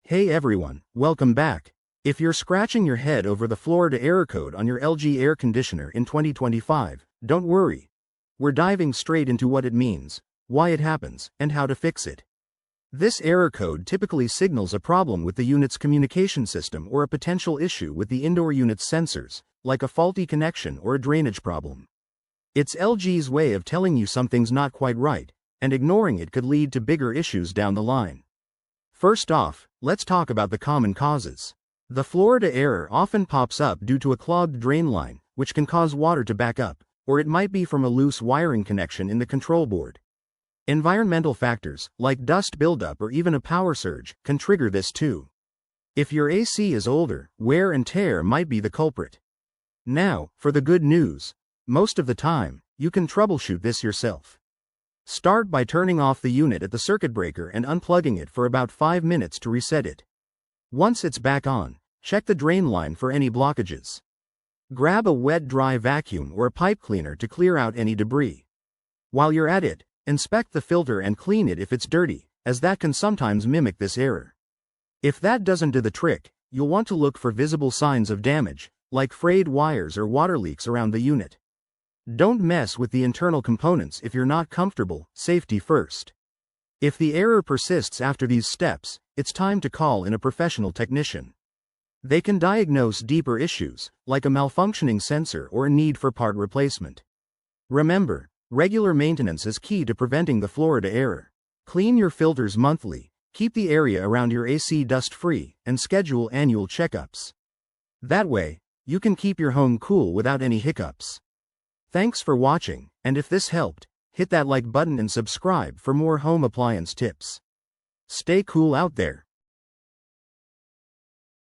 Hey everyone, welcome back. If you're scratching your head over the Florida error code on your LG air conditioner in 2025, don't worry. We're diving straight into what it means, why it happens, and how to fix it. This error code typically signals a problem with the unit's communication system or a potential issue with the indoor unit's sensors, like a faulty connection or a drainage problem. It's LG's way of telling you something's not quite right, and ignoring it could lead to bigger issues down the line. First off, let's talk about the common causes. The Florida error often pops up due to a clogged drain line, which can cause water to back up, or it might be from a loose wiring connection in the control board. Environmental factors, like dust buildup or even a power surge, can trigger this too. If your AC is older, wear and tear might be the culprit. Now, for the good news. Most of the time, you can troubleshoot this yourself. Start by turning off the unit at the circuit breaker and unplugging it for about 5 minutes to reset it. Once it's back on, check the drain line for any blockages. Grab a wet dry vacuum or a pipe cleaner to clear out any debris. While you're at it, inspect the filter and clean it if it's dirty, as that can sometimes mimic this error. If that doesn't do the trick, you'll want to look for visible signs of damage, like frayed wires or water leaks around the unit. Don't mess with the internal components if you're not comfortable, safety first. If the error persists after these steps, it's time to call in a professional technician. They can diagnose deeper issues, like a malfunctioning sensor or a need for part replacement. Remember, regular maintenance is key to preventing the Florida error. Clean your filters monthly, keep the area around your AC dust-free, and schedule annual checkups. That way, you can keep your home cool without any hiccups. Thanks for watching, and if this helped, hit that like button and subscribe for more home appliance tips. Stay cool out there.